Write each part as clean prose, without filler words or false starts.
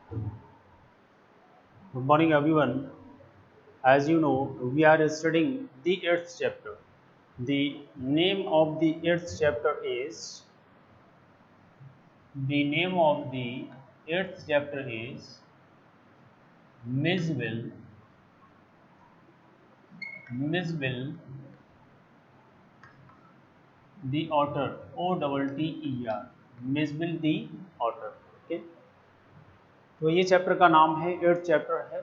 Good morning, everyone. As you know, we are studying the eighth chapter. The name of the eighth chapter is Misville, Misville, the Otter, OTTER, Misville the Otter. Okay, तो ये chapter का नाम है eighth chapter है।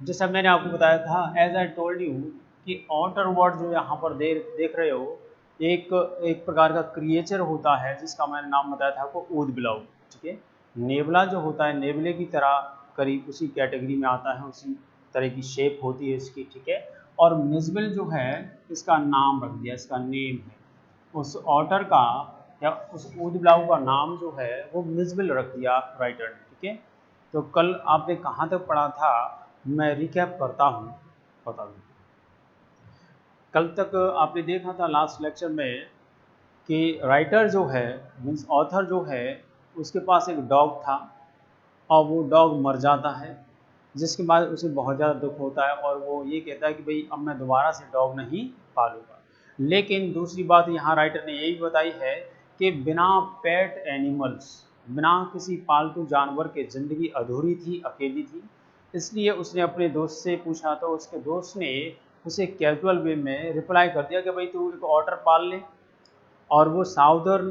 जैसा मैंने आपको बताया था, एज आई टोल्ड यू कि ऑटर वर्ड जो यहाँ पर देख रहे हो, एक एक प्रकार का क्रिएचर होता है जिसका मैंने नाम बताया था आपको ऊद बिलाउ। ठीक है, नेबला जो होता है नेबले की तरह करीब उसी कैटेगरी में आता है, उसी तरह की शेप होती है इसकी। ठीक है, और मिजबिल जो है इसका नाम रख दिया, इसका नेम है। उस ऑटर का या उस ऊद बिलाउ का नाम जो है वो मिजबिल रख दिया राइटर ने। ठीक है, तो कल आपने कहाँ तक पढ़ा था, मैं रिकैप करता हूँ, बता दूँ। कल तक आपने देखा था लास्ट लेक्चर में कि राइटर जो है मीन्स ऑथर जो है उसके पास एक डॉग था और वो डॉग मर जाता है, जिसके बाद उसे बहुत ज़्यादा दुख होता है और वो ये कहता है कि भाई अब मैं दोबारा से डॉग नहीं पालूंगा। लेकिन दूसरी बात यहाँ राइटर ने यही बताई है कि बिना पेट एनिमल्स, बिना किसी पालतू जानवर के ज़िंदगी अधूरी थी, अकेली थी। इसलिए उसने अपने दोस्त से पूछा तो उसके दोस्त ने उसे कैजुअल वे में रिप्लाई कर दिया कि भाई तू एक ऑटर पाल ले। और वो साउदर्न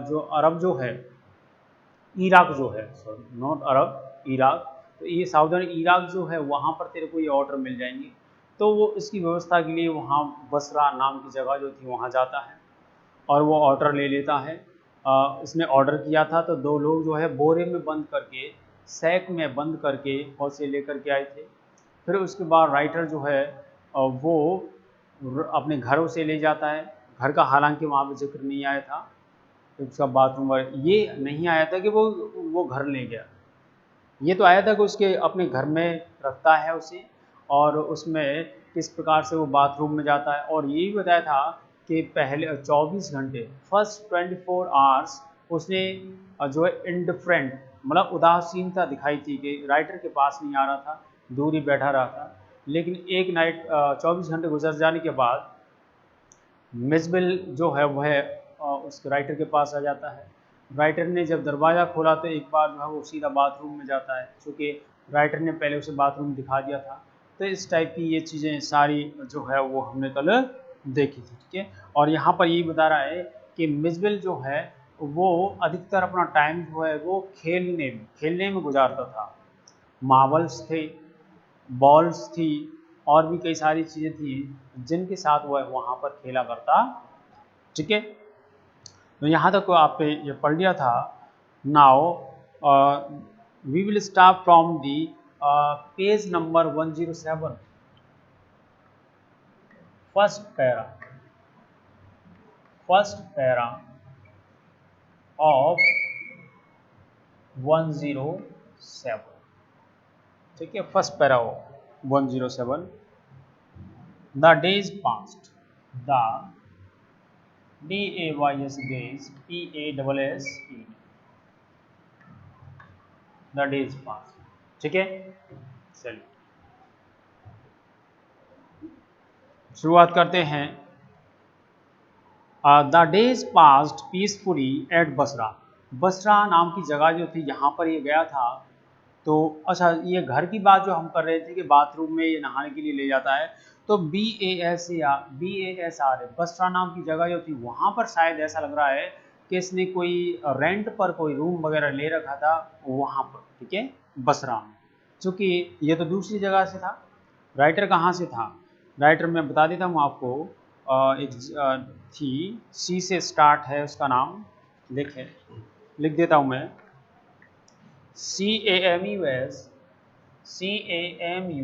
जो अरब जो है, इराक जो है, सॉरी नॉट अरब, इराक, तो ये साउदर्न इराक जो है वहाँ पर तेरे को ये ऑर्डर मिल जाएंगे। तो वो इसकी व्यवस्था के लिए वहाँ बसरा नाम की जगह जो थी वहाँ जाता है और वो ऑर्डर ले लेता है। इसने ऑर्डर किया था तो दो लोग जो है बोरे में बंद करके, सैक में बंद करके और से लेकर के आए थे। फिर उसके बाद राइटर जो है वो अपने घरों से ले जाता है। घर का हालांकि वहाँ पर जिक्र नहीं आया था, उसका बाथरूम ये नहीं आया था कि वो घर ले गया। ये तो आया था कि उसके अपने घर में रखता है उसे और उसमें किस प्रकार से वो बाथरूम में जाता है। और ये भी बताया था कि पहले 24 घंटे, फर्स्ट 24 आवर्स उसने जो है इंडिफरेंट मतलब उदासीनता दिखाई थी कि राइटर के पास नहीं आ रहा था, दूर ही बैठा रहा था। लेकिन एक नाइट 24 घंटे गुजर जाने के बाद मिसबिल जो है वह उस राइटर के पास आ जाता है। राइटर ने जब दरवाज़ा खोला तो एक बार जो है वो सीधा बाथरूम में जाता है, क्योंकि राइटर ने पहले उसे बाथरूम दिखा दिया था। तो इस टाइप की ये चीज़ें सारी जो है वो हमने कल देखी थी। ठीक है, और यहाँ पर यही बता रहा है कि मिसबिल जो है वो अधिकतर अपना टाइम जो है वो खेलने में गुजारता था। मार्बल्स थे, बॉल्स थी और भी कई सारी चीज़ें थी जिनके साथ वह वहाँ पर खेला करता। ठीक है, तो यहाँ तक आपने ये पढ़ लिया था। Now we will start from the page number 107, first para of 107। ठीक है, first para of 107। The days past, the DAYS days, PASSE, the days pass. ठीक है, चलिए शुरुआत करते हैं। The days passed peacefully at Basra, Basra नाम की जगह जो थी यहाँ पर ये गया था। तो अच्छा, ये घर की बात जो हम कर रहे थे कि बाथरूम में ये नहाने के लिए ले जाता है, तो BASR बसरा नाम की जगह जो थी वहाँ पर शायद ऐसा लग रहा है कि इसने कोई रेंट पर कोई रूम वगैरह ले रखा था वहाँ पर। ठीक है, बसरा में, चूँकि ये तो दूसरी जगह से था। राइटर कहाँ से था, राइटर मैं बता देता हूँ आपको। एक थी, सी से स्टार्ट है, उसका नाम लिख देता हूँ मैं। CAMUS FEARNA।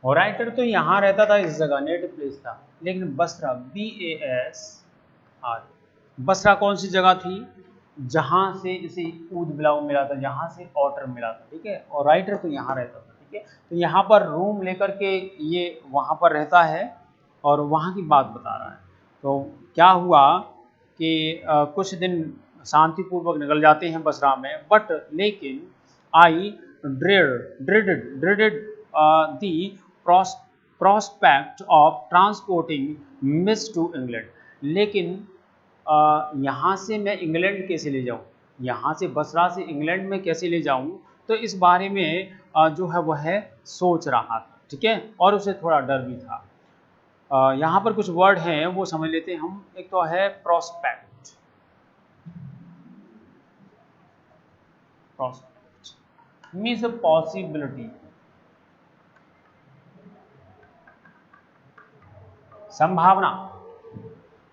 और राइटर तो यहाँ रहता था, इस जगह नेटिव प्लेस था, लेकिन बसरा BASR, बसरा कौन सी जगह थी, जहाँ से इसे ऊद बिलाव मिला था, जहाँ से ऑटर मिला था। ठीक है, और राइटर तो यहाँ रहता था। ठीक है, तो यहाँ पर रूम लेकर के ये वहाँ पर रहता है और वहाँ की बात बता रहा है। तो क्या हुआ कि कुछ दिन शांतिपूर्वक निकल जाते हैं बसरा में, बट लेकिन I dreaded the prospect of transporting Mij to England. लेकिन यहाँ से मैं इंग्लैंड कैसे ले जाऊँ, यहाँ से बसरा से इंग्लैंड में कैसे ले जाऊँ, तो इस बारे में जो है वह सोच रहा था, ठीक है, और उसे थोड़ा डर भी था। यहाँ पर कुछ वर्ड हैं वो समझ लेते हैं हम। एक तो है प्रोस्पेक्ट, प्रोस्पेक्ट मीन्स पॉसिबिलिटी, संभावना।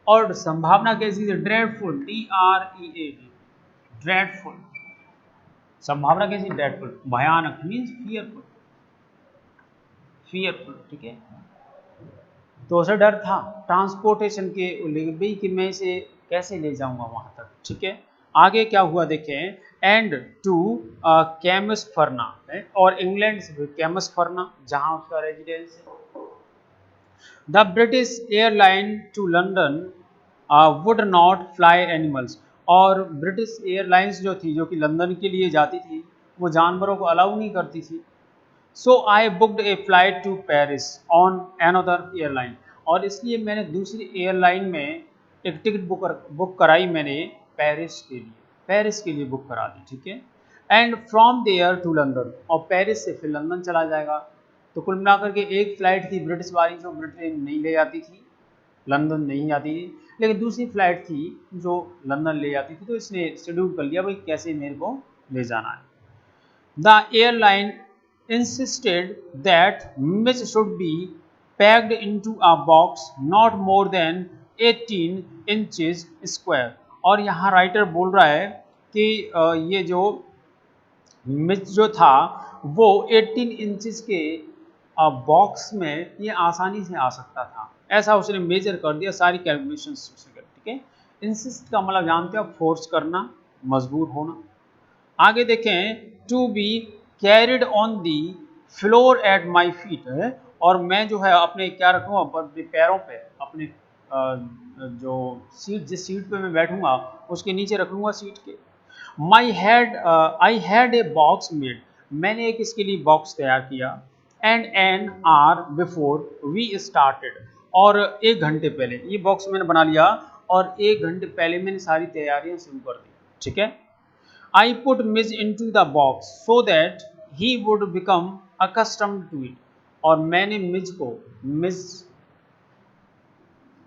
और संभावना कैसी है, ड्रेडफुल, DREAD, ड्रेडफुल। संभावना कैसी, ड्रेडफुल, भयानक मीन्स फियरफुल, फियरफुल, ठीक है। तो उसे डर था ट्रांसपोर्टेशन के लिए कि मैं इसे कैसे ले जाऊंगा वहां तक, ठीक है। आगे क्या हुआ देखें, एंड टू कैमसफर्ना, और इंग्लैंड से कैमसफर्ना जहां उसका रेजिडेंस है। The British airline to London would not fly animals, और ब्रिटिश एयरलाइंस जो थी, जो कि लंदन के लिए जाती थी, वो जानवरों को अलाउ नहीं करती थी। So I booked a flight to Paris on another airline, और इसलिए मैंने दूसरी एयरलाइन में एक टिकट बुक कराई मैंने पेरिस के लिए, पेरिस के लिए बुक करा दी, ठीक है। And from there to London, और पेरिस से फिर लंदन चला जाएगा। तो कुल मिलाकर के एक फ्लाइट थी ब्रिटिश वाली जो ब्रिटेन नहीं ले जाती थी, लंदन नहीं जाती थी, लेकिन दूसरी फ्लाइट थी जो लंदन ले जाती थी। तो इसने शेड्यूल कर लिया भाई कैसे मेरे को ले जाना है। The airline insisted that Mitch should be packed into a box not more than 18 inches square, और यहाँ राइटर बोल रहा है कि ये जो मिच जो था वो 18 इंचेस के बॉक्स में ये आसानी से आ सकता था, ऐसा उसने मेजर कर दिया, सारी कैलकुलेशंस उसने कर, ठीक है। इंसिस्ट का मतलब जानते हो, फोर्स करना, मजबूर होना। आगे देखें, to be carried on the floor at my feet है, और मैं जो है अपने क्या रखूँगा, अपने पैरों पे, अपने जो सीट, जिस सीट पे मैं बैठूंगा उसके नीचे रख लूँगा सीट के। I had a box made, मैंने एक इसके लिए बॉक्स तैयार किया। And an hour before we started, और 1 घंटे पहले ये बॉक्स मैंने बना लिया, और 1 घंटे पहले मैंने सारी तैयारियां शुरू कर दी, ठीक है। I put Miz into the box so that he would become accustomed to it, और मैंने मिज को, मिज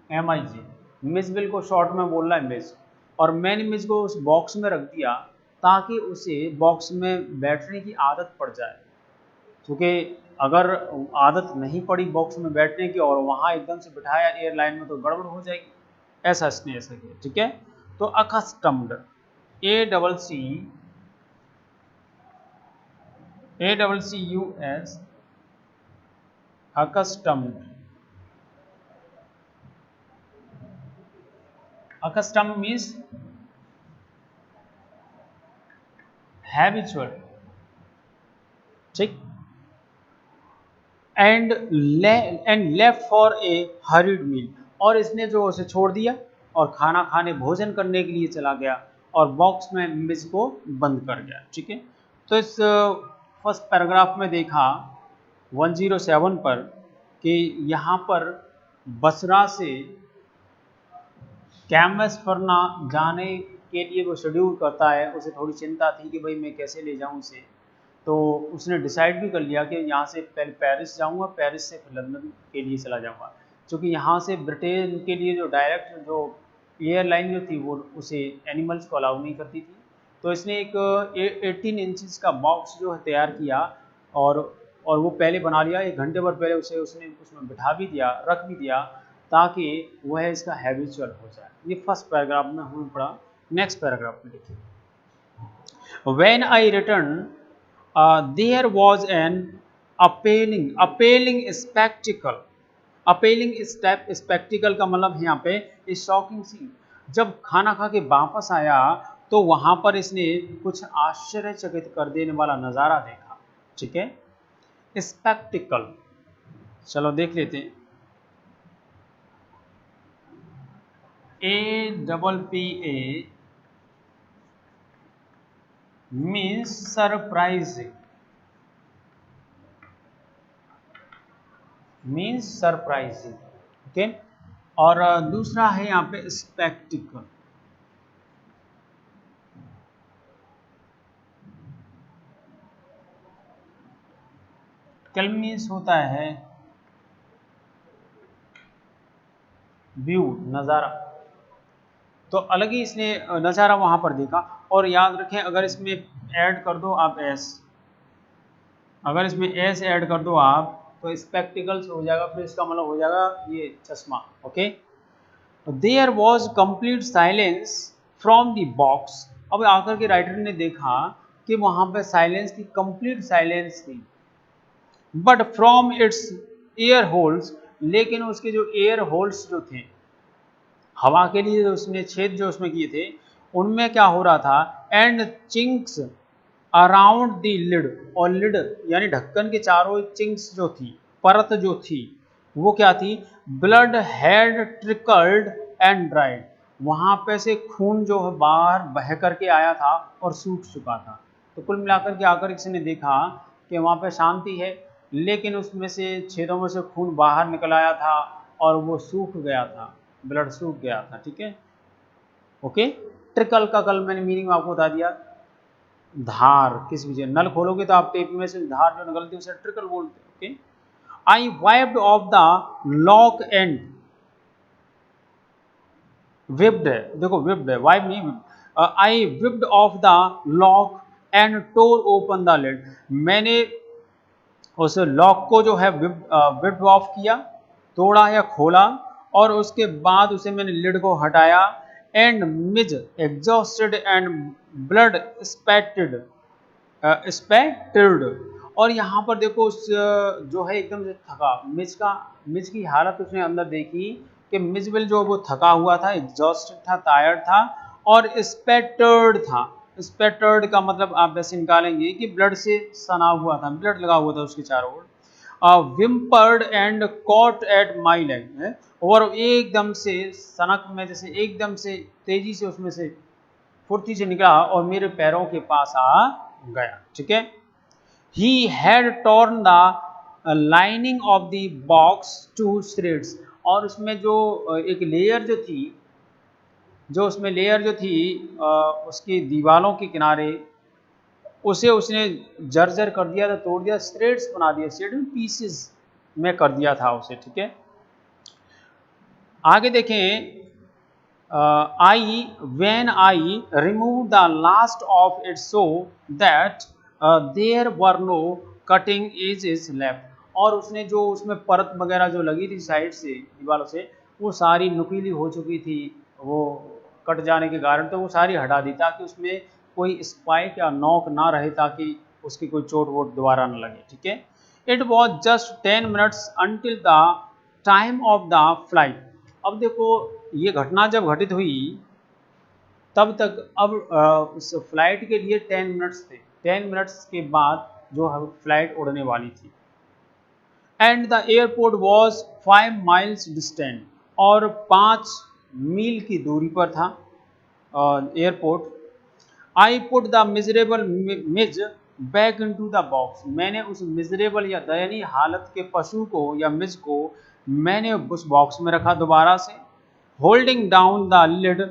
MIZ, मिजबिल को शॉर्ट में बोल रहा है मिज, और मैंने मिज को उस बॉक्स में रख दिया ताकि उसे बॉक्स में बैठने की आदत पड़ जाए, क्योंकि अगर आदत नहीं पड़ी बॉक्स में बैठने की और वहाँ एकदम से बिठाया एयरलाइन में तो गड़बड़ हो जाएगी, ऐसा इसने ऐसा किया, ठीक है। तो accustomed, ACCUS, accustomed, accustomed means habitual, ठीक। And left for a hurried meal, और इसने जो उसे छोड़ दिया और खाना खाने, भोजन करने के लिए चला गया, और बॉक्स में मिज को बंद कर गया, ठीक है। तो इस फर्स्ट पैराग्राफ में देखा 107 पर कि यहाँ पर बसरा से कैमसफर्ना जाने के लिए वो शेड्यूल करता है, उसे थोड़ी चिंता थी कि भाई मैं कैसे ले जाऊँ उसे। तो उसने डिसाइड भी कर लिया कि यहाँ से पहले पेरिस जाऊँगा, पेरिस से फिर लंदन के लिए चला जाऊँगा, क्योंकि यहाँ से ब्रिटेन के लिए जो डायरेक्ट जो एयरलाइन जो थी वो उसे एनिमल्स को अलाउ नहीं करती थी। तो इसने एक 18 इंचज़ का बॉक्स जो है तैयार किया, और वो पहले बना लिया, 1 घंटे भर पहले उसे उसने उसमें बिठा भी दिया, रख भी दिया, ताकि वह इसका हैबिचुअल हो जाए। ये फर्स्ट पैराग्राफ में हमने पढ़ा। नेक्स्ट पैराग्राफ में देखिए, when I return there was an appalling spectacle, appalling spectacle का मतलब है यहाँ पे शॉकिंग सीन। जब खाना खा के वापस आया तो वहां पर इसने कुछ आश्चर्यचकित कर देने वाला नज़ारा देखा, ठीक है। स्पेक्टिकल, चलो देख लेते हैं। APPA means surprising, means surprising. Okay, और दूसरा है यहाँ पे स्पेक्टिकल। कल मीन्स होता है व्यू, नज़ारा। तो अलग ही इसने नज़ारा वहाँ पर देखा। और याद रखें, अगर इसमें ऐड कर दो आप एस, अगर इसमें एस ऐड कर दो आप, तो स्पेक्टिकल्स हो जाएगा, फिर इसका मतलब हो जाएगा ये चश्मा। Okay, there was complete silence from the box. अब आकर के राइटर ने देखा कि वहाँ पे साइलेंस थी, कंप्लीट साइलेंस थी। But from its air holes, लेकिन उसके जो एयर होल्स जो थे, हवा के लिए जो उसने छेद जो उसमें किए थे, उनमें क्या हो रहा था, and chinks around the lid, और लिड यानी ढक्कन के चारों चिंक्स जो थी, परत जो थी, वो क्या थी, blood had trickled and dried. वहां पे से खून जो है बाहर बह करके आया था और सूख चुका था। तो कुल मिलाकर के आकर किसी ने देखा कि वहां पे शांति है, लेकिन उसमें से छेदों में से खून बाहर निकल आया था और वो सूख गया था, ब्लड सूख गया था। ठीक है, ओके। ट्रिकल का कल मैंने मीनिंग आपको बता दिया, धार, किस भी चीज नल खोलोगे तो आप टेप में से धार जो निकलती है उसे ट्रिकल बोलते हैं। Okay, I wiped off the lock and, whipped है, देखो विप्ड है, वाइप नहीं whipped. I whipped off the lock and tore open the lid. मैंने उस लॉक को जो है विप्ड ऑफ किया, तोड़ा या खोला, और उसके बाद उसे मैंने लिड को हटाया। And Mij exhausted and blood spattered, spattered. और यहाँ पर देखो उस जो है एकदम से थका, मिज की हालत उसने अंदर देखी कि मिजबिल जो वो थका हुआ था, एग्जॉस्टेड था, टायर्ड था, और स्पेटर्ड था। स्पेटर्ड का मतलब आप वैसे निकालेंगे कि ब्लड से सना हुआ था, ब्लड लगा हुआ था उसके चारों ओर। Whimpered and caught at my leg, और एकदम से सनक में, जैसे एकदम से तेजी से उसमें से फुर्ती से निकला और मेरे पैरों के पास आ गया। ठीक है, he had torn the lining of the box to shreds। और उसमें जो एक लेयर जो थी, जो उसमें लेयर जो थी उसकी दीवारों के किनारे, उसे उसने जर्जर कर दिया था, तोड़ दिया, श्रेड्स बना दिया, श्रेड में पीसेस में कर दिया था उसे। ठीक है, आगे देखें, I when I removed the last of it so that there were no cutting edges left। और उसने जो उसमें परत वगैरह जो लगी थी साइड से, दीवारों से, वो सारी नुकीली हो चुकी थी, वो कट जाने के कारण, तो वो सारी हटा दी ताकि उसमें कोई स्पाइक या नॉक ना रहे, ताकि उसकी कोई चोट वोट दोबारा न लगे। ठीक है, it was just 10 minutes until the time of the flight. अब देखो, ये घटना जब घटित हुई तब तक, अब उस फ्लाइट के लिए 10 मिनट्स थे, 10 मिनट्स के बाद जो है फ्लाइट उड़ने वाली थी। And the airport was 5 miles distant, और 5 मील की दूरी पर था airport. I put the miserable Mij back into the box. मैंने उस मिजरेबल या दयनीय हालत के पशु को या मिज को मैंने उस बॉक्स में रखा दोबारा से। Holding down the lid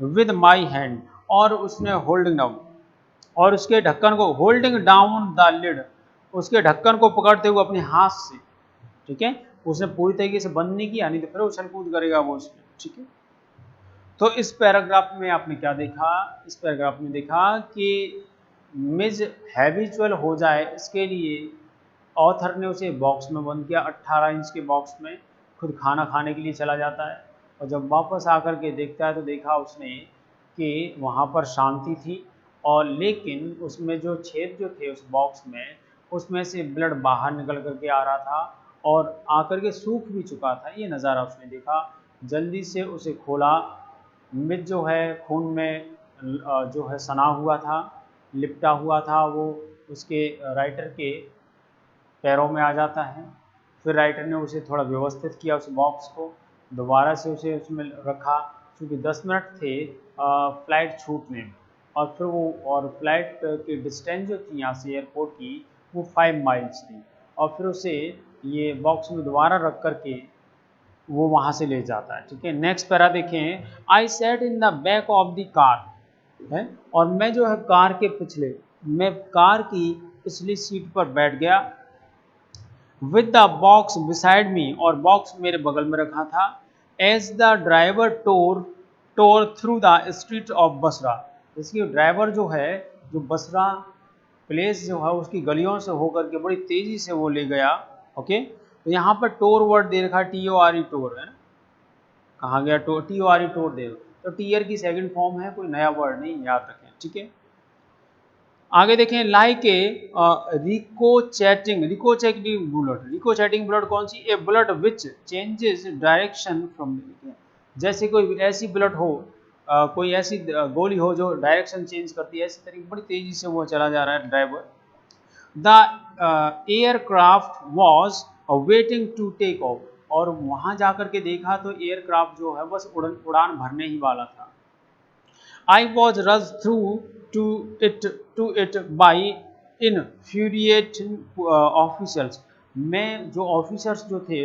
with my hand, और उसने होल्डिंग डाउन, और उसके ढक्कन को, होल्डिंग डाउन द लिड, उसके ढक्कन को पकड़ते हुए अपने हाथ से। ठीक है, उसने पूरी तरीके से बंद नहीं किया, नहीं तो फिर उछल कूद करेगा वो उसमें। ठीक है, तो इस पैराग्राफ में आपने क्या देखा, इस पैराग्राफ में देखा कि मिज हैबिचुअल हो जाए, इसके लिए ऑथर ने उसे बॉक्स में बंद किया, 18 इंच के बॉक्स में। खुद खाना खाने के लिए चला जाता है, और जब वापस आकर के देखता है तो देखा उसने कि वहाँ पर शांति थी, और लेकिन उसमें जो छेद जो थे उस बॉक्स में, उसमें से ब्लड बाहर निकल करके आ रहा था और आकर के सूख भी चुका था। ये नज़ारा उसने देखा, जल्दी से उसे खोला। मिज जो है खून में जो है सना हुआ था, लिपटा हुआ था, वो उसके राइटर के पैरों में आ जाता है। फिर राइटर ने उसे थोड़ा व्यवस्थित किया, उस बॉक्स को दोबारा से उसे उसमें रखा, चूँकि 10 मिनट थे फ़्लाइट छूटने में, और फिर वो और फ्लाइट की डिस्टेंस जो थी यहाँ से एयरपोर्ट की वो 5 माइल्स थी, और फिर उसे ये बॉक्स में दोबारा रख करके वो वहाँ से ले जाता है। ठीक है, नेक्स्ट पैरा देखें, I sat in the back of the car है, और मैं जो है कार के पिछले, मैं कार की पिछली सीट पर बैठ गया, with the box beside me, और बॉक्स मेरे बगल में रखा था, as the driver tore through the street of Basra, इसकी ड्राइवर जो है, जो बसरा प्लेस जो है उसकी गलियों से होकर के बड़ी तेजी से वो ले गया। ओके, तो यहाँ पर टोर वर्ड दे रखा है, TORE टोर है, कहाँ गया टोर, TORE टोर दे, तो टीयर की सेकंड फॉर्म है, कोई नया वर्ड नहीं, याद रखें। ठीक है, आगे देखें, लाइक ए रिकोचैटिंग ब्लड कौन सी, a blood which changes direction from, जैसे कोई ऐसी ब्लड हो, कोई ऐसी गोली हो जो डायरेक्शन चेंज करती है, ऐसी तरीके बड़ी तेजी से वो चला जा रहा है driver. The aircraft was waiting to take off, और वहां जाकर के देखा तो एयरक्राफ्ट जो है बस उड़ान भरने ही वाला था। I was rushed through to it by infuriating officials. मैं जो ऑफिसर्स जो थे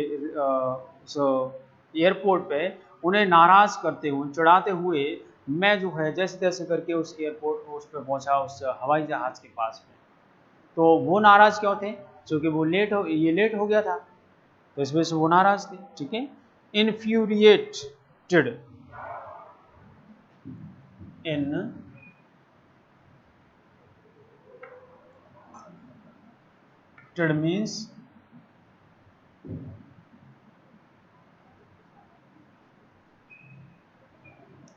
एयरपोर्ट पे, उन्हें नाराज करते हुए, चिढ़ाते हुए मैं जो है जैसे तैसे करके उस एयरपोर्ट उस पर पहुंचा, उस हवाई जहाज के पास में। तो वो नाराज क्यों थे, क्योंकि वो लेट हो गया था, तो इस वजह से वो नाराज थे। ठीक है, इन्फ्यूरिएटेड, टेड मीन्स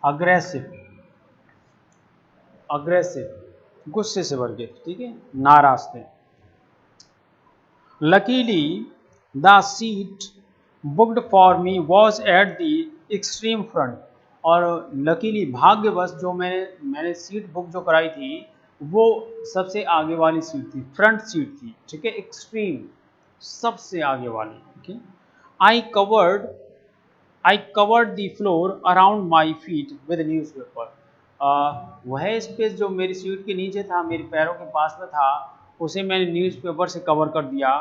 अग्रेसिव, गुस्से से भर के। ठीक है, नाराज थे। Luckily the seat booked for me was at the extreme front, और लकीली भाग्यवश जो मैंने सीट बुक जो कराई थी वो सबसे आगे वाली सीट थी, फ्रंट सीट थी। ठीक है, एक्सट्रीम, सबसे आगे वाली। ठीक है, I covered the floor around my feet with newspaper, वह स्पेस जो मेरी सीट के नीचे था, मेरे पैरों के पास में था, उसे मैंने न्यूज़पेपर से कवर कर दिया।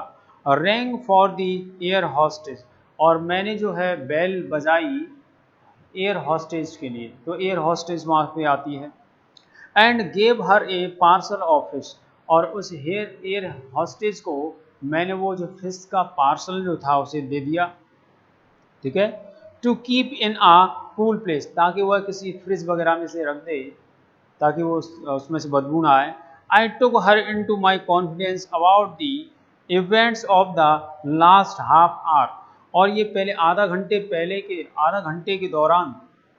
Wrong for the air hostess, और मैंने जो है बेल बजाई एयर हॉस्टेज के लिए, तो एयर हॉस्टेज वहाँ पे आती है। And gave her A parcel of fish, और उस एयर हॉस्टेज को मैंने वो जो फिश का पार्सल जो था उसे दे दिया। ठीक है, to keep in a cool place, ताकि वह किसी फ्रिज वगैरह में से रख दे, ताकि वो उसमें से बदबू ना आए। I took her into my confidence about the events of the last half hour, और ये पहले आधा घंटे के दौरान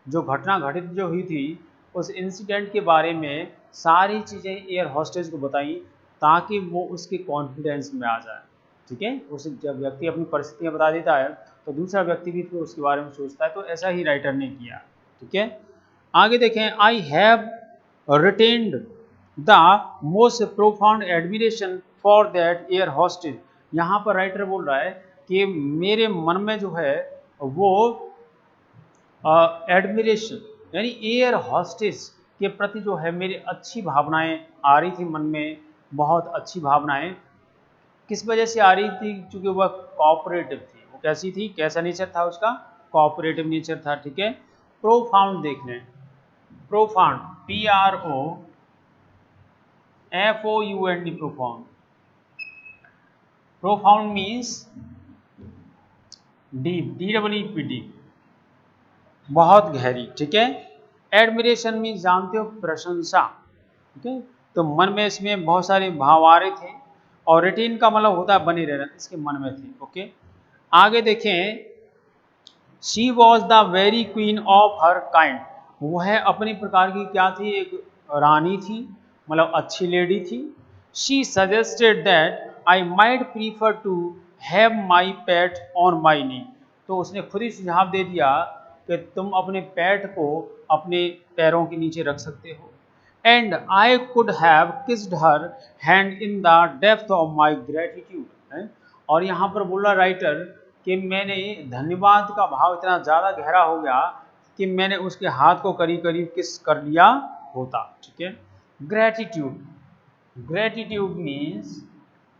जो घटना घटित जो हुई थी, उस इंसिडेंट के बारे में सारी चीज़ें एयर हॉस्टेज को बताई, ताकि वो उसके कॉन्फिडेंस में आ जाए। ठीक है, उसे जब व्यक्ति अपनी परिस्थितियाँ बता देता है तो दूसरा व्यक्ति भी फिर उसके बारे में सोचता है, तो ऐसा ही राइटर ने किया। ठीक है, आगे देखें, I have retained the most profound admiration for that air hostess, यहाँ पर राइटर बोल रहा है कि मेरे मन में जो है वो एडमिरेशन यानी एयर हॉस्टेस के प्रति जो है मेरी अच्छी भावनाएं आ रही थी, मन में बहुत अच्छी भावनाएं। किस वजह से आ रही थी, क्योंकि वह कोऑपरेटिव थी। वो कैसी थी, कैसा नेचर था उसका, कोऑपरेटिव नेचर था। ठीक है, प्रोफाउंड देख लें, profound PROFOUND, profound, profound means deep, DEEP, deep, बहुत गहरी। ठीक है, एडमिरेशन मीन्स जानते हो, प्रशंसा। ठीक है, तो मन में इसमें बहुत सारे भाव आ रहे थे, और रिटेन का मतलब होता है बने रहना, इसके मन में थे। ओके, आगे देखें, she was the very queen of her kind, वह अपनी प्रकार की क्या थी, एक रानी थी, मतलब अच्छी लेडी थी। She suggested that I might prefer to have my pet on my knee, तो उसने खुद ही सुझाव दे दिया कि तुम अपने पेट को अपने पैरों के नीचे रख सकते हो। And I could have kissed her hand in the depth of my gratitude, और यहाँ पर बोला राइटर कि मैंने धन्यवाद का भाव इतना ज़्यादा गहरा हो गया कि मैंने उसके हाथ को करीब करीब किस कर लिया होता। ठीक है। Gratitude, gratitude means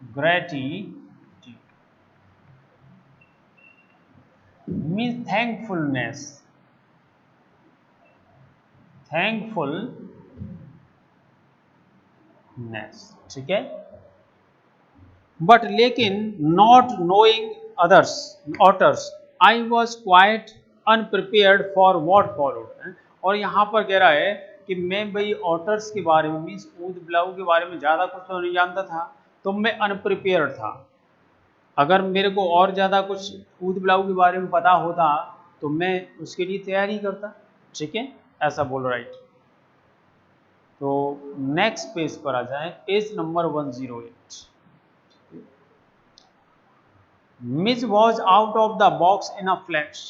gratitude means thankfulness, thankfulness. ठीक है। बट लेकिन not knowing others otters I was quite अनप्रिपेयर्ड for what followed. और यहाँ पर कह रहा है कि मैं भाई ऑटर्स के बारे में मीन्स ऊद बिलाऊ के बारे में ज़्यादा कुछ तो नहीं जानता था, तो मैं अनप्रिपेयर्ड था। अगर मेरे को और ज़्यादा कुछ ऊद बिलाऊ के बारे में पता होता तो मैं उसके लिए तैयारी करता। ठीक है, ऐसा बोल राइट। तो नेक्स्ट पेज पर आ जाए, page number 108। Mij was out of the box in a flash.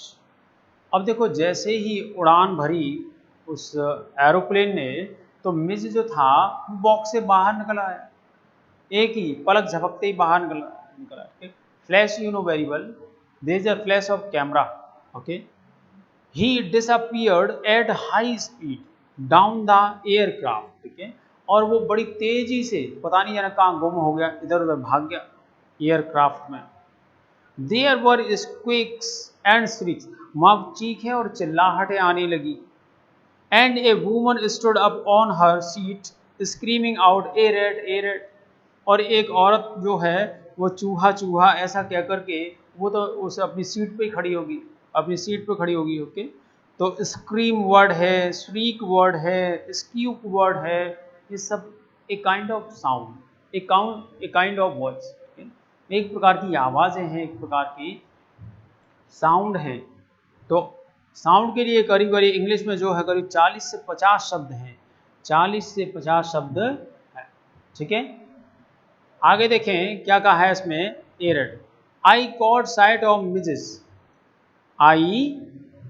अब देखो जैसे ही उड़ान भरी उस एरोप्लेन ने, तो मिज जो था बॉक्स से बाहर निकल आया, एक ही पलक झपकते ही बाहर निकल आया। Flash you know very well, there is a flash of camera. Okay, he disappeared at high speed down the aircraft. ठीक है, और वो बड़ी तेजी से पता नहीं जाना कहाँ गुम हो गया, इधर उधर भाग गया एयरक्राफ्ट में। देयर वर स्क्विक्स एंड श्रिक्स, वहां चीखें और चिल्लाहटें आने लगी। And a woman stood up on her seat screaming out A red A red. और एक औरत जो है वो चूहा चूहा ऐसा कह करके वो तो उस अपनी सीट पे खड़ी होगी, अपनी सीट पे खड़ी होगी। ओके, तो स्क्रीम वर्ड है, श्रीक वर्ड है, स्क्यूक वर्ड है, ये सब a kind of sound, a kind of voice, एक प्रकार की आवाज़ें हैं, एक प्रकार की साउंड है। तो साउंड के लिए करीब करीब इंग्लिश में जो है करीब 40 से 50 शब्द हैं, 40 से 50 शब्द है। ठीक है, आगे देखें क्या कहा है इसमें। Erred, I caught sight of Mij's, I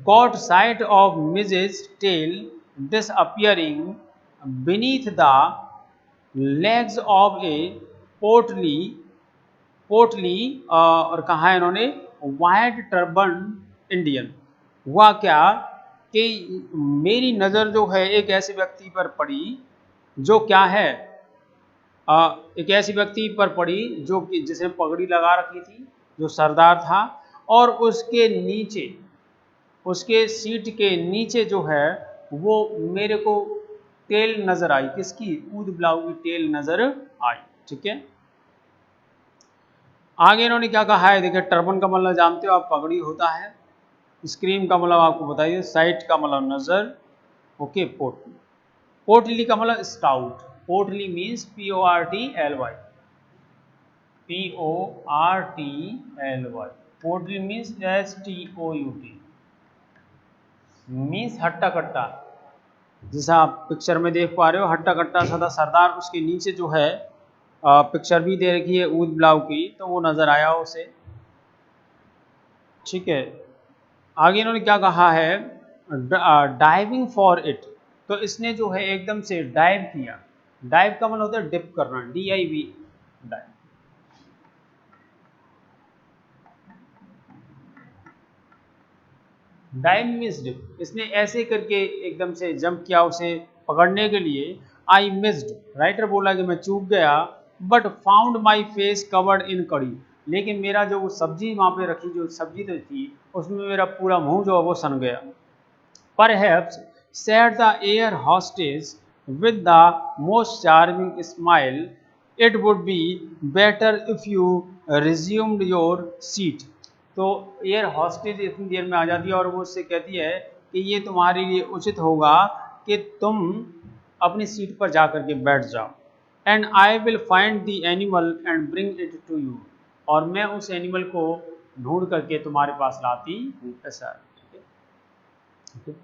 caught sight of Mij's tail disappearing beneath the legs of a portly portly और कहा है इन्होंने वाइट टर्बन इंडियन। हुआ क्या कि मेरी नज़र जो है एक ऐसे व्यक्ति पर पड़ी जो क्या है, एक ऐसी व्यक्ति पर पड़ी जो कि जिसने पगड़ी लगा रखी थी, जो सरदार था, और उसके नीचे, उसके सीट के नीचे जो है वो मेरे को टेल नज़र आई, किसकी, ऊद बिलाऊ की टेल नज़र आई। ठीक है, आगे इन्होंने क्या कहा है, देखिए टर्बन का मतलब जानते हो आप, पगड़ी होता है। स्क्रीम का मतलब आपको बताइए, साइट का मतलब नज़र। ओके, पोर्टली, पोर्टली का मतलब स्टाउट, पोर्टली मीन्स PORTLY, PORTLY, पोर्टली मीन्स STOUT, मीन्स हट्टा कट्टा। जैसा आप पिक्चर में देख पा रहे हो, हट्टा कट्टा सदा सरदार, उसके नीचे जो है पिक्चर भी दे रखी है ऊद बिलाऊ की, तो वो नज़र आया उसे। ठीक है, आगे इन्होंने क्या कहा है, डाइविंग फॉर इट, तो इसने जो है एकदम से डाइव किया। डाइव का मतलब होता है डिप करना, DIV, dive. Dive means dip, इसने ऐसे करके एकदम से जंप किया उसे पकड़ने के लिए। आई मिस्ड, राइटर बोला कि मैं चूक गया, but found my face covered in कड़ी, लेकिन मेरा जो वो सब्जी वहाँ पे रखी, जो सब्जी तो थी उसमें मेरा पूरा मुंह जो है वो सन गया। Perhaps, said the air hostess with the most charming smile, it would be better if you resumed your seat. तो एयर हॉस्टेज इतनी देर में आ जाती है और वो उससे कहती है कि ये तुम्हारे लिए उचित होगा कि तुम अपनी सीट पर जा कर के बैठ जाओ। And I will find the animal and bring it to you, और मैं उस एनिमल को ढूंढ करके तुम्हारे पास लाती हूँ, ऐसा। ठीक है,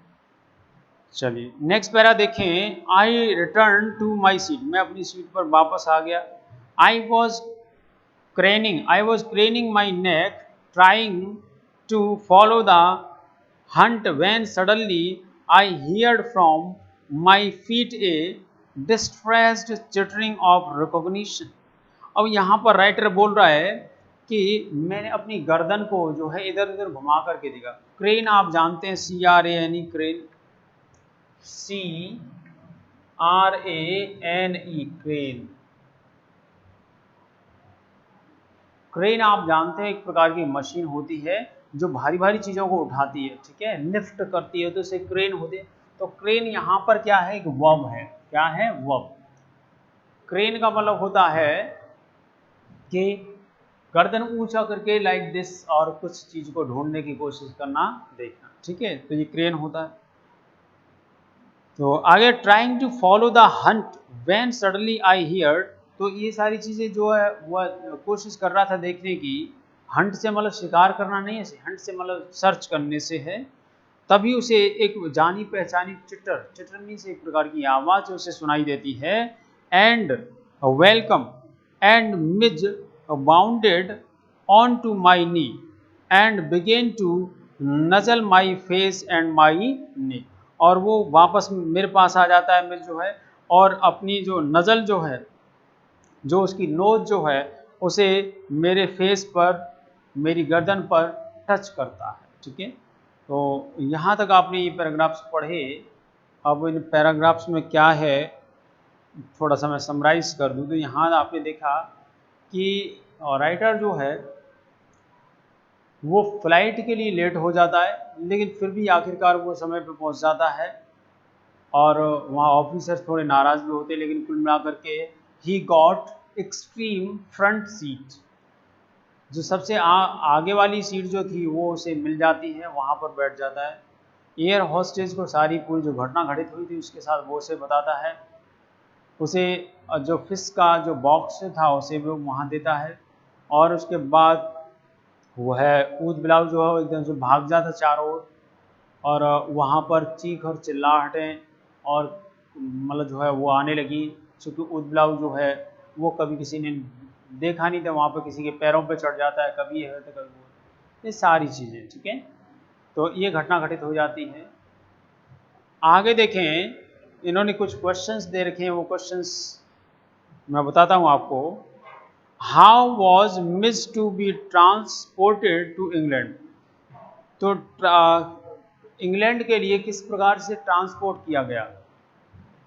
चलिए नेक्स्ट पैरा देखें। I return to my seat, मैं अपनी सीट पर वापस आ गया। I was craning my neck trying to follow the hunt when suddenly I heard from my feet a distressed chittering of recognition. अब यहाँ पर राइटर बोल रहा है कि मैंने अपनी गर्दन को जो है इधर उधर घुमा करके देखा। क्रेन आप जानते हैं, CRANE, crane, CRANE, crane. Crane आप जानते हैं एक प्रकार की मशीन होती है जो भारी भारी चीज़ों को उठाती है, ठीक है, लिफ्ट करती है, तो उसे क्रेन होती है। तो क्रेन यहाँ पर क्या है, एक वर्ब है। क्या है, वर्ब। क्रेन का मतलब होता है कि गर्दन ऊंचा करके लाइक दिस और कुछ चीज को ढूंढने की कोशिश करना, देखना, ठीक है, तो ये क्रेन होता है। तो आगे trying to follow the hunt when suddenly I hear, तो ये सारी चीजें जो है वह कोशिश कर रहा था देखने की। हंट से मतलब शिकार करना नहीं है, हंट से मतलब सर्च करने से है। तभी उसे एक जानी पहचानी चिटर, चिटर मीन्स एक प्रकार की आवाज उसे सुनाई देती है। And welcome and Mij bounded on to my knee and began to nuzzle my face and my knee, और वो वापस मेरे पास आ जाता है, मिज जो है, और अपनी जो नज़ल जो है, जो उसकी नोज जो है, उसे मेरे फेस पर, मेरी गर्दन पर टच करता है, ठीक है। तो यहाँ तक आपने ये पैराग्राफ्स पढ़े। अब इन पैराग्राफ्स में क्या है, थोड़ा सा मैं समराइज कर दूँ। तो यहाँ आपने देखा कि राइटर जो है वो फ्लाइट के लिए लेट हो जाता है, लेकिन फिर भी आखिरकार वो समय पर पहुँच जाता है, और वहाँ ऑफिसर्स थोड़े नाराज़ भी होते हैं, लेकिन कुल मिलाकर के he got extreme front seat, जो सबसे आगे वाली सीट जो थी वो उसे मिल जाती है, वहाँ पर बैठ जाता है। एयर हॉस्टेज को सारी पूरी जो घटना घटित हुई थी उसके साथ वो उसे बताता है। उसे जो फिश का जो बॉक्स था उसे वो वहाँ देता है, और उसके बाद वो है ऊद बिलाव जो है वो एकदम से भाग जाता चारों ओर, और वहाँ पर चीख और चिल्लाहटें और मतलब जो है वो आने लगी, क्योंकि उदबिलाव जो है वो कभी किसी ने देखा नहीं था, वहाँ पर किसी के पैरों पे चढ़ जाता है, कभी ये है तो कभी वो, ये सारी चीज़ें, ठीक है। तो ये घटना घटित हो जाती है। आगे देखें, इन्होंने कुछ क्वेश्चंस दे रखे हैं, वो क्वेश्चंस मैं बताता हूँ आपको। How was Mij to be transported to England, तो इंग्लैंड के लिए किस प्रकार से ट्रांसपोर्ट किया गया।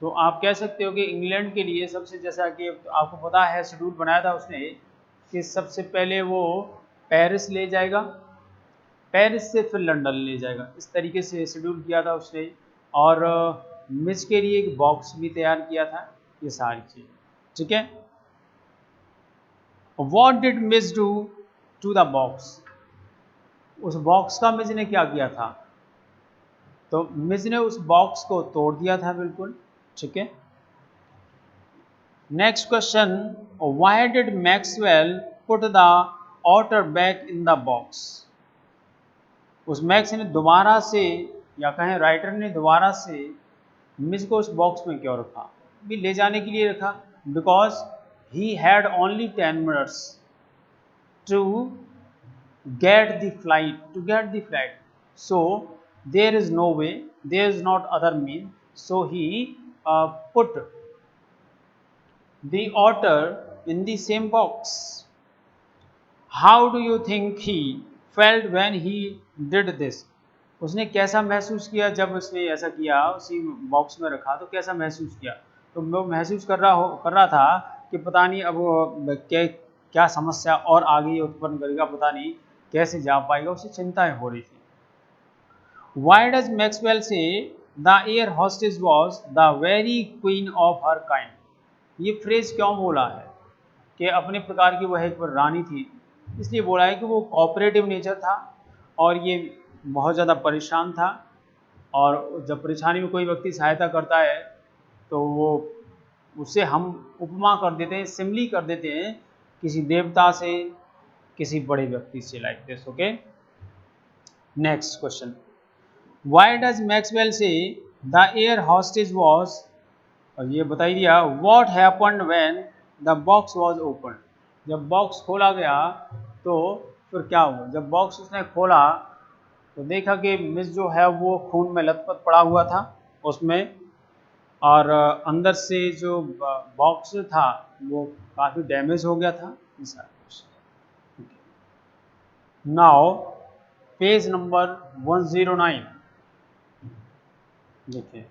तो आप कह सकते हो कि इंग्लैंड के लिए सबसे, जैसा कि आपको पता है शेड्यूल बनाया था उसने, कि सबसे पहले वो पेरिस ले जाएगा, पेरिस से फिर लंदन ले जाएगा, इस तरीके से शेड्यूल किया था उसने। और मिस के लिए एक बॉक्स भी तैयार किया था, ये सारी चीज़, ठीक है। What did Mij do to the box, उस बॉक्स का मिस ने क्या किया था, तो मिस ने उस बॉक्स को तोड़ दिया था, बिल्कुल, ठीक है। Next question, why did Maxwell put the otter back in the box, उस मैक्स ने दोबारा से, या कहें राइटर ने दोबारा से मिस को उस बॉक्स में क्यों रखा, भी ले जाने के लिए रखा, because he had only 10 minutes to get the flight, so there is no way, there is not other mean, so he put the otter in the same box. How do you think he felt when he did this, उसने कैसा महसूस किया जब उसने ऐसा किया, उसी box में रखा, तो कैसा महसूस किया, तो वो महसूस कर रहा था कि पता नहीं अब क्या समस्या और आगे उत्पन्न करेगा, पता नहीं कैसे जा पाएगा, उसे चिंताएं हो रही थी। Why does Maxwell say the air hostess was the very queen of her kind, ये फ्रेज क्यों बोला है कि अपने प्रकार की वह एक रानी थी, इसलिए बोला है कि वो कोऑपरेटिव नेचर था और ये बहुत ज़्यादा परेशान था, और जब परेशानी में कोई व्यक्ति सहायता करता है तो वो उसे हम उपमा कर देते हैं, सिमली कर देते हैं किसी देवता से, किसी बड़े व्यक्ति से, like this, okay. Next question, why does Maxwell से द एयर हॉस्टेज वॉज, और ये बताई दिया, what happened when the box was open, जब बॉक्स खोला गया तो फिर क्या हुआ, जब बॉक्स उसने खोला तो देखा कि मिस जो है वो खून में लथपथ पड़ा हुआ था उसमें, और अंदर से जो बॉक्स था वो काफ़ी डैमेज हो गया था, ऐसा कुछ। नाउ पेज नंबर 109 देखिए।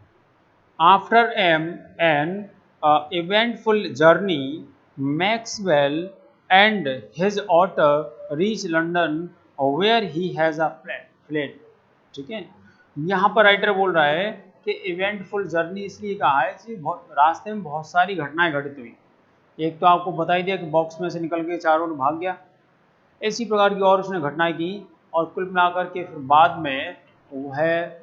After an eventful journey, Maxwell and his author reach London where he has a flat। ठीक है, यहाँ पर राइटर बोल रहा है कि इवेंटफुल जर्नी इसलिए कहा है कि रास्ते में बहुत सारी घटनाएं घटित हुई। एक तो आपको बता ही दिया कि बॉक्स में से निकल के चारों ओर भाग गया, इसी प्रकार की और उसने घटनाएं की, और कुल मिलाकर के फिर बाद में वह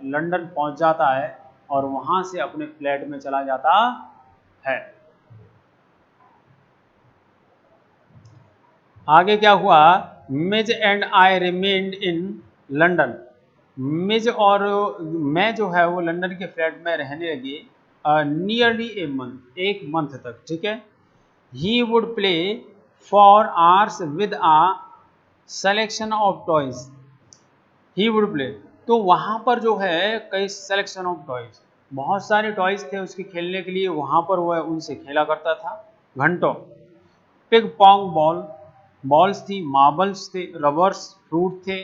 लंदन पहुंच जाता है और वहां से अपने फ्लैट में चला जाता है। आगे क्या हुआ, Mij and I remained in London. Mij और मैं जो है वो लंदन के फ्लैट में रहने लगे नियरली ए मंथ, एक मंथ तक। ठीक है, he would play for hours with a selection of toys. He would play, तो वहाँ पर जो है कई सेलेक्शन ऑफ टॉयज, बहुत सारे टॉयज थे उसके खेलने के लिए, वहाँ पर वह उनसे खेला करता था घंटों। पिग पॉन्ग बॉल, बॉल्स थी, मार्बल्स थे, रबर्स, फ्रूट थे,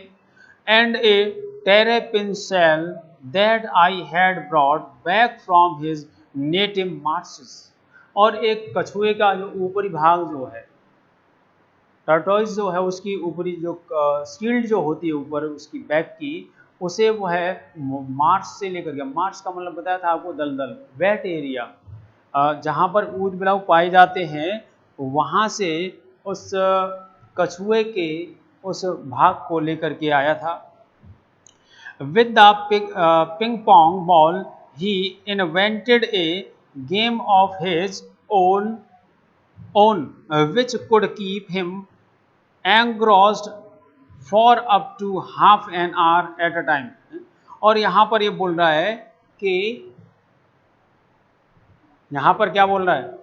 and a terrapin shell that I had brought back from his native marshes. और एक कछुए का जो ऊपरी भाग जो है, टर्टोइज जो है उसकी ऊपरी जो शील्ड जो होती है ऊपर उसकी बैक की, उसे वो है मार्स से लेकर गया। मार्स का मतलब बताया था आपको दलदल, वेट एरिया, जहाँ पर ऊद बिलाव पाए जाते हैं, वहाँ से उस कछुए के उस भाग को लेकर के आया था। With the ping pong ball he invented A game of his own which could keep him engrossed for up to half an hour at a time। और यहाँ पर ये बोल रहा है कि, यहाँ पर क्या बोल रहा है,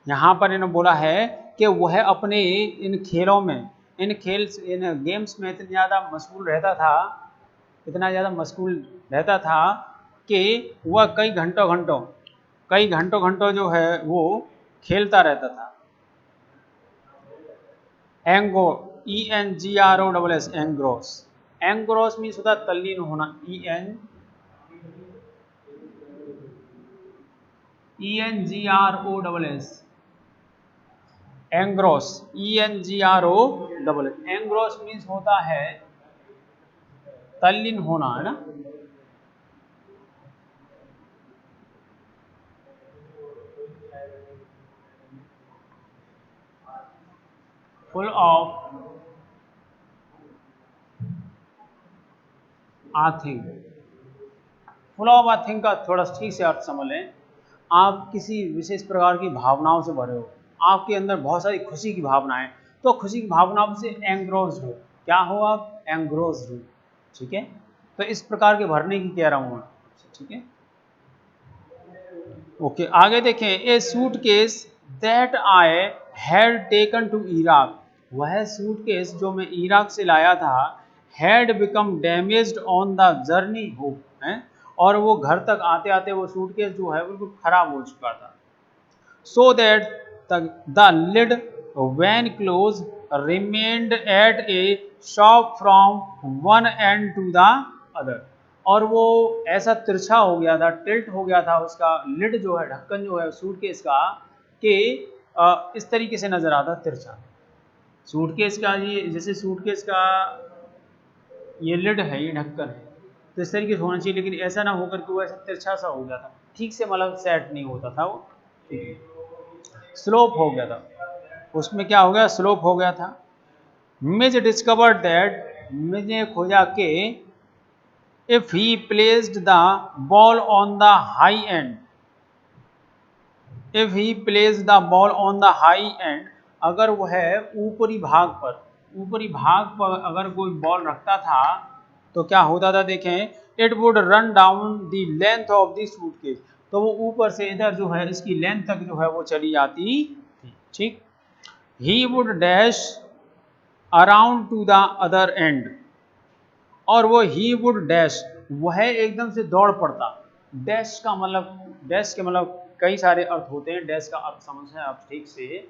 यहाँ पर इन्होंने बोला है कि वह अपने इन खेलों में, इन गेम्स में इतना ज़्यादा मशगूल रहता था, इतना ज़्यादा मशगूल रहता था कि वह कई घंटों जो है वो खेलता रहता था। एंगो, ENGROSS, एंग्रोस, एंग्रोस मीन्स होता है तल्लीन होना, ENGROSS, एंग्रोस, ENGROSS, एंग्रोस मीन्स होता है तल्लीन होना, है ना। फुल ऑफ आथिंग, फुल ऑफ आथिंग का थोड़ा ठीक से अर्थ समझ लें। आप किसी विशेष प्रकार की भावनाओं से भरे हो, आपके अंदर बहुत सारी खुशी की भावनाएं, तो खुशी की भावनाओं से एंग्रोस्ड हो, क्या हो आप, एंग्रोस्ड हो। ठीक है, तो इस प्रकार के भरने की कह रहा हूं मैं। ठीक है, ओके, आगे देखें। A suitcase that I had taken to Iraq, वह सूटकेस जो मैं इराक से लाया था, had become damaged on the journey home, है, और वो घर तक आते आते वो सूटकेस जो है बिल्कुल खराब हो चुका था। So that the lid when closed remained at a shop from one end to the other, और वो ऐसा तिरछा हो गया था, टिल्ट हो गया था उसका लिड जो है, ढक्कन जो है सूटकेस का, कि इस तरीके से नजर आता तिरछा। सूटकेस का ये जैसे सूटकेस का ये लिड है, ये ढक्कन है, तो इस तरीके से होना चाहिए, लेकिन ऐसा ना होकर के वो ऐसा तिरछा सा हो गया था, ठीक से मतलब सेट नहीं होता था वो, स्लोप हो गया था, उसमें क्या हो गया, स्लोप हो गया था। मिज डिस्कवर्ड दैट, मिज ने खोजा कि if he placed the ball on the high and, if he placed the ball on the high and, अगर वह ऊपरी भाग पर अगर कोई बॉल रखता था तो क्या होता था, देखें, it would run down the length of the suitcase, तो वो ऊपर से इधर जो है इसकी लेंथ तक जो है वो चली जाती थी। ठीक, he would dash around to the other and, और वो ही वुड डैश, वह एकदम से दौड़ पड़ता। डैश का मतलब, डैश के मतलब कई सारे अर्थ होते हैं, डैश का अर्थ समझें आप ठीक से।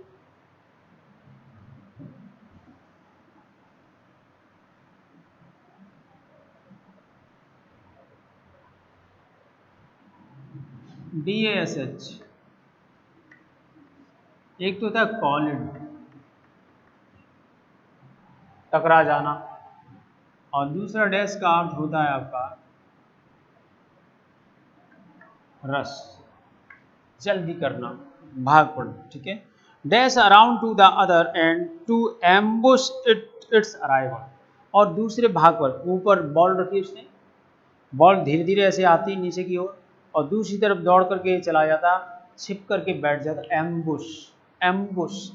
DASH, एक तो था कॉलिड, टकरा जाना, और दूसरा डैश का अर्थ होता है आपका रश, जल्दी करना, भाग पड़ना, ठीक है। Dash around to the other end to ambush its arrival, और दूसरे भाग पर, ऊपर बॉल रखी उसने, बॉल धीरे धीरे ऐसे आती नीचे की ओर और दूसरी तरफ दौड़ करके चला जाता, छिप करके बैठ जाता, ambush, ambush,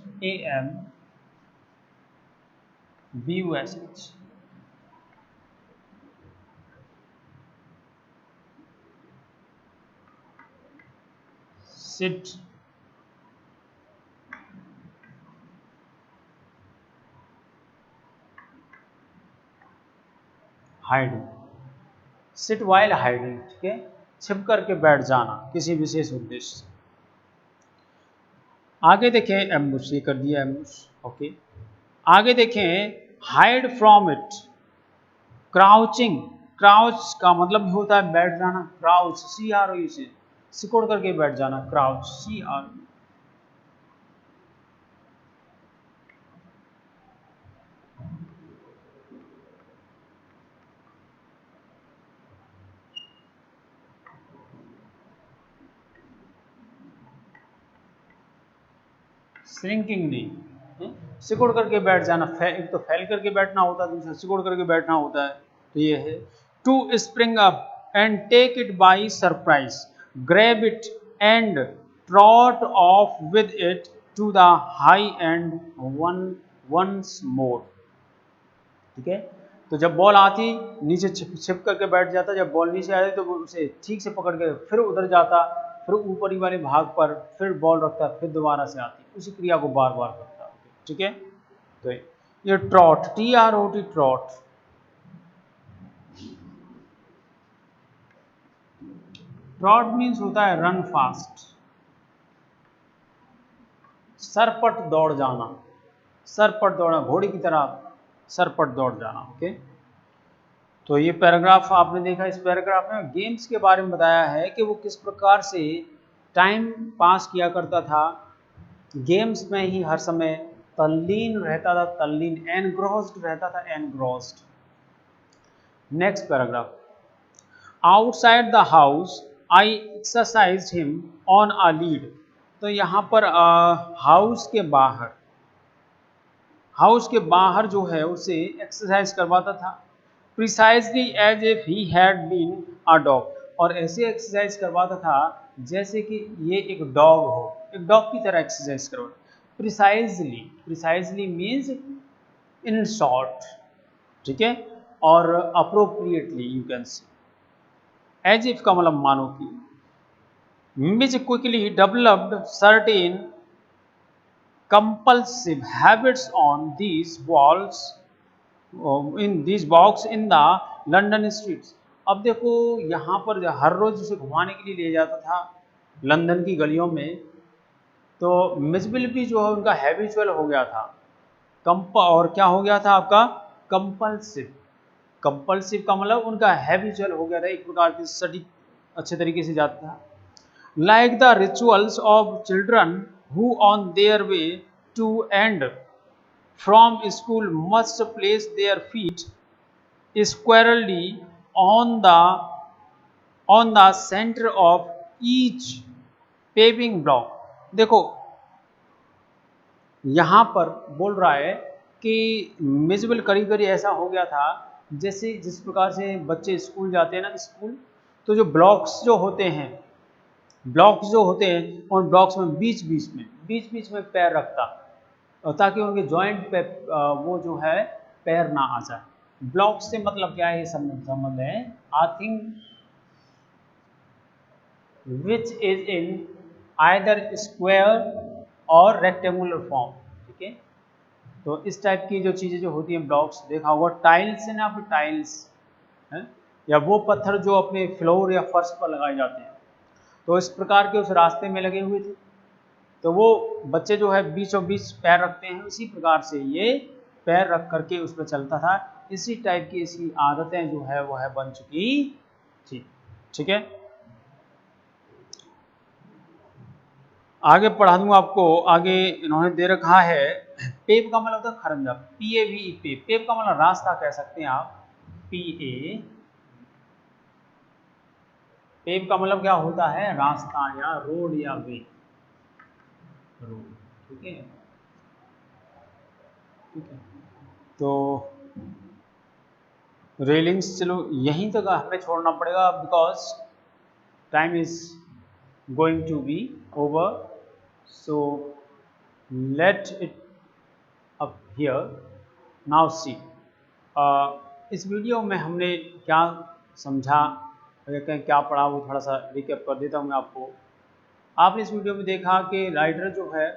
AMBUSH, sit, hiding, sit while hiding, ठीक है, छिप करके बैठ जाना किसी विशेष उद्देश्य से। आगे देखें, एम्बुश, ये कर दिया एम्बुश, ओके। आगे देखें, hide from it, crouching, crouch का मतलब भी होता है बैठ जाना, क्राउच, CROU से, सिकुड़ करके बैठ जाना, क्राउच, CROU। श्रिंकिंग नहीं, सिकुड़ करके बैठ जाना, एक तो फैल करके बैठना होता है, दूसरा सिकुड़ करके बैठना होता है, तो ये है to spring up and take it by surprise, grab it and trot off with it to the high end once more, ठीक है। तो जब बॉल आती नीचे छिप करके बैठ जाता, जब बॉल नीचे आती तो वो उसे ठीक से पकड़ के फिर उधर जाता, फिर ऊपरी वाले भाग पर फिर बॉल रखता, फिर दोबारा से आती, उसी क्रिया को बार बार करता, ठीक है। तो ये trout, TROT, trout. Trout means होता है रन फास्ट, सरपट दौड़ जाना, सरपट दौड़ना, घोड़े की तरह सरपट दौड़ जाना, ओके। तो ये पैराग्राफ आपने देखा, इस पैराग्राफ में गेम्स के बारे में बताया है कि वो किस प्रकार से टाइम पास किया करता था, गेम्स में ही हर समय तल्लीन रहता था, तल्लीन, एनग्रॉस्ड रहता था, engrossed. Next paragraph, outside the house I exercise him on a lead, तो यहाँ पर हाउस के बाहर, हाउस के बाहर जो है उसे एक्सरसाइज करवाता था, precisely as if he had been a dog, और ऐसे एक्सरसाइज करवाता था जैसे कि ये एक डॉग हो, एक डॉग की तरह एक्सरसाइज करवाता, precisely, precisely means in short, ठीक है, और appropriately you can see, as if का मतलब मानो कि, Mij quickly developed certain compulsive habits on these walls in these walks in the London streets। अब देखो यहाँ पर हर रोज उसे घुमाने के लिए ले जाता था लंदन की गलियों में, तो मिजबिल भी जो है उनका हैबिचुअल हो गया था, और क्या हो गया था आपका, कंपल्सिव, कंपल्सिव का मतलब उनका हैबिचुअल हो गया था, एक प्रकार की सटीक अच्छे तरीके से जाता था। Like the rituals of children who on their way to and from school must place their feet squarely on the center of each paving block। देखो यहाँ पर बोल रहा है कि मिजबल करीब करीब ऐसा हो गया था जैसे जिस प्रकार से बच्चे स्कूल जाते हैं ना, स्कूल, तो जो ब्लॉक्स जो होते हैं, ब्लॉक्स जो होते हैं उन ब्लॉक्स में बीच बीच में पैर रखता, ताकि उनके जॉइंट पे वो जो है पैर ना आ जाए। ब्लॉक से मतलब क्या है, ये संबंध है, I think which is in either square और रेक्टेंगुलर फॉर्म, ठीक है। तो इस टाइप की जो चीज़ें जो होती हैं, ब्लॉक्स देखा होगा, टाइल्स है ना, फिर टाइल्स है, या वो पत्थर जो अपने फ्लोर या फर्श पर लगाए जाते हैं, तो इस प्रकार के उस रास्ते में लगे हुए थे, तो वो बच्चे जो है बीचों बीच पैर रखते हैं, इसी प्रकार से ये पैर रख करके उस पर चलता था, इसी टाइप की इसकी आदतें जो है वो है बन चुकी थी, ठीक है। आगे पढ़ा दूंगा आपको। आगे इन्होंने दे रखा है पेप का मतलब होता है खरंजा, PAVE पेप। पेप का मतलब रास्ता कह सकते हैं आप, PA। पेप का मतलब क्या होता है, रास्ता या रोड या वे, रोड। ठीक है, ठीक है। तो रेलिंग्स चलो यहीं तक हमें छोड़ना पड़ेगा, because time is going to be over. So let it up here. Now see, इस वीडियो में हमने क्या समझा या क्या पढ़ा वो थोड़ा सा रिकैप कर देता हूँ मैं आपको। आपने इस वीडियो में देखा कि राइडर जो है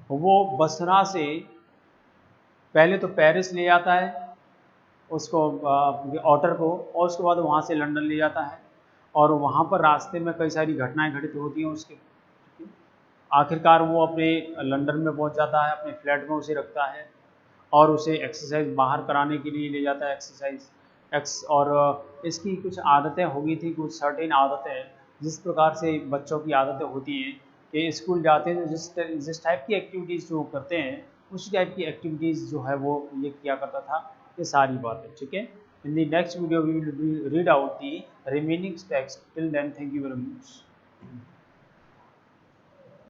वो बसरा से पहले तो पेरिस ले जाता है उसको, ऑटर को, और उसके बाद वहाँ से लंदन ले जाता है, और वहाँ पर रास्ते में कई सारी घटनाएं घटित होती हैं उसके। आखिरकार वो अपने लंदन में पहुँच जाता है, अपने फ्लैट में उसे रखता है और उसे एक्सरसाइज बाहर कराने के लिए ले जाता है, एक्सरसाइज और इसकी कुछ आदतें हो गई थी, कुछ सर्टेन आदतें, जिस प्रकार से बच्चों की आदतें होती हैं कि स्कूल जाते हैं तो जिस टाइप की एक्टिविटीज़ जो करते हैं उसी टाइप की एक्टिविटीज़ जो है वो ये किया करता था। ये सारी बातें, ठीक है। In the next video we will read out the remaining text. Till then, thank you very much.